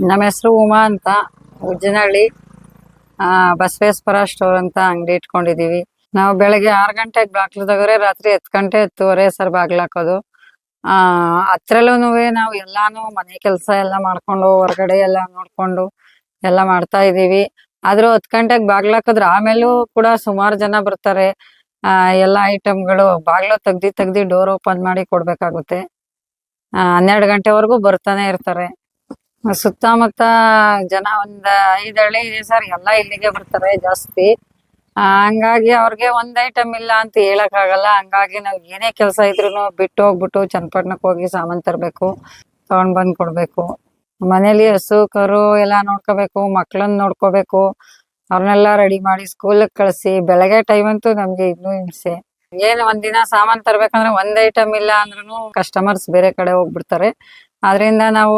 ನಮ್ಮ ಹೆಸರು ಉಮಾ ಅಂತ, ಉಜ್ಜನಹಳ್ಳಿ. ಬಸವೇಶ್ವರ ಸ್ಟೋರ್ ಅಂತ ಅಂಗಡಿ ಇಟ್ಕೊಂಡಿದೀವಿ. ನಾವು ಬೆಳಗ್ಗೆ 6 ಗಂಟೆಗೆ ಬಾಗ್ಲು ತೆಗೆದ್ರೆ ರಾತ್ರಿ 10 ಗಂಟೆ 10:30 ಸರ್ ಬಾಗ್ಲು ಹಾಕೋದು. ಅದ್ರಲ್ಲೂನುವೆ ನಾವು ಎಲ್ಲಾನು ಮನೆ ಕೆಲಸ ಎಲ್ಲ ಮಾಡ್ಕೊಂಡು ಹೊರಗಡೆ ಎಲ್ಲ ನೋಡ್ಕೊಂಡು ಎಲ್ಲ ಮಾಡ್ತಾ ಇದೀವಿ. ಆದ್ರೂ 10 ಗಂಟೆಗೆ ಬಾಗ್ಲು ಹಾಕಿದ್ರೆ ಆಮೇಲೂ ಕೂಡ ಸುಮಾರು ಜನ ಬರ್ತಾರೆ. ಎಲ್ಲ ಐಟಮ್ಗಳು ಬಾಗ್ಲು ತೆಗ್ದಿ ಡೋರ್ ಓಪನ್ ಮಾಡಿ ಕೊಡ್ಬೇಕಾಗುತ್ತೆ. 12 ಗಂಟೆವರೆಗೂ ಬರ್ತಾನೆ ಇರ್ತಾರೆ. ಸುತ್ತಮುತ್ತ ಜನ ಒಂದ್ 5 ಹಳ್ಳಿ ಇದೆ ಸರ್, ಎಲ್ಲ ಇಲ್ಲಿಗೆ ಬರ್ತಾರೆ ಜಾಸ್ತಿ. ಹಂಗಾಗಿ ಅವ್ರಿಗೆ ಒಂದ್ ಐಟಮ್ ಇಲ್ಲ ಅಂತ ಹೇಳಕ್ ಆಗಲ್ಲ. ಹಂಗಾಗಿ ನಾವ್ ಏನೇ ಕೆಲಸ ಇದ್ರೂನು ಬಿಟ್ಟು ಹೋಗ್ಬಿಟ್ಟು ಚನ್ನಪಟ್ಟಣಕ್ಕೆ ಹೋಗಿ ಸಾಮಾನ್ ತರ್ಬೇಕು, ತಗೊಂಡ್ ಬಂದ್ ಕೊಡ್ಬೇಕು. ಮನೇಲಿ ಹಸು ಕರು ಎಲ್ಲ ನೋಡ್ಕೋಬೇಕು, ಮಕ್ಳನ್ನ ನೋಡ್ಕೋಬೇಕು. ಅವ್ರನ್ನೆಲ್ಲ ರೆಡಿ ಮಾಡಿ ಸ್ಕೂಲ್ ಕಳ್ಸಿ. ಬೆಳಗ್ಗೆ ಟೈಮ್ ಅಂತೂ ನಮ್ಗೆ ಇನ್ನೂ ಹಿಂಸೆ. ಒಂದಿನ ಸಾಮಾನ್ ತರ್ಬೇಕಂದ್ರೆ ಒಂದ್ ಐಟಮ್ ಇಲ್ಲ ಅಂದ್ರೂ ಕಸ್ಟಮರ್ಸ್ ಬೇರೆ ಕಡೆ ಹೋಗ್ಬಿಡ್ತಾರೆ. ಆದ್ರಿಂದ ನಾವು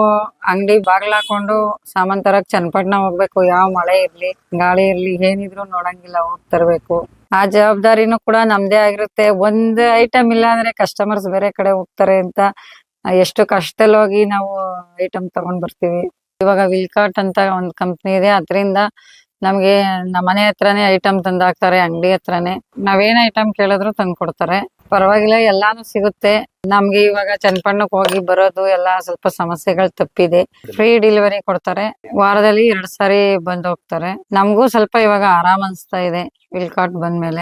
ಅಂಗಡಿ ಬಾಗ್ಲ ಹಾಕೊಂಡು ಸಾಮಾನ್ ತರಕ್ ಚನ್ನಪಟ್ಟಣ ಹೋಗ್ಬೇಕು. ಯಾವ ಮಳೆ ಇರ್ಲಿ ಗಾಳಿ ಇರ್ಲಿ ಏನಿದ್ರು ನೋಡಂಗಿಲ್ಲ, ಹೋಗ್ ತರ್ಬೇಕು. ಆ ಜವಾಬ್ದಾರಿನೂ ಕೂಡ ನಮ್ದೇ ಆಗಿರುತ್ತೆ. ಒಂದ್ ಐಟಮ್ ಇಲ್ಲ ಅಂದ್ರೆ ಕಸ್ಟಮರ್ಸ್ ಬೇರೆ ಕಡೆ ಹೋಗ್ತಾರೆ ಅಂತ ಎಷ್ಟು ಕಷ್ಟದಲ್ಲಿ ಹೋಗಿ ನಾವು ಐಟಮ್ ತಗೊಂಡ್ ಬರ್ತೀವಿ. ಇವಾಗ ವಿಲ್ಕಾಟ್ ಅಂತ ಒಂದ್ ಕಂಪ್ನಿ ಇದೆ, ಅದ್ರಿಂದ ನಮ್ಗೆ ನಮ್ಮ ಮನೆ ಹತ್ರನೇ ಐಟಮ್ ತಂದ್ ಹಾಕ್ತಾರೆ. ಅಂಗಡಿ ಹತ್ರನೇ ನಾವೇನ್ ಐಟಮ್ ಕೇಳಿದ್ರು ತಂದ್ ಕೊಡ್ತಾರೆ. ಪರವಾಗಿಲ್ಲ, ಎಲ್ಲಾನು ಸಿಗುತ್ತೆ ನಮ್ಗೆ. ಇವಾಗ ಚನ್ನಪಟ್ಟಣಕ್ಕೆ ಹೋಗಿ ಬರೋದು ಎಲ್ಲ ಸ್ವಲ್ಪ ಸಮಸ್ಯೆಗಳು ತಪ್ಪಿದೆ. ಫ್ರೀ ಡೆಲಿವರಿ ಕೊಡ್ತಾರೆ, ವಾರದಲ್ಲಿ 2 ಸಾರಿ ಬಂದ್ ಹೋಗ್ತಾರೆ. ನಮಗೂ ಸ್ವಲ್ಪ ಇವಾಗ ಆರಾಮ್ ಅನ್ಸ್ತಾ ಇದೆ ವಿಲ್ಕಾಟ್ ಬಂದ್ಮೇಲೆ.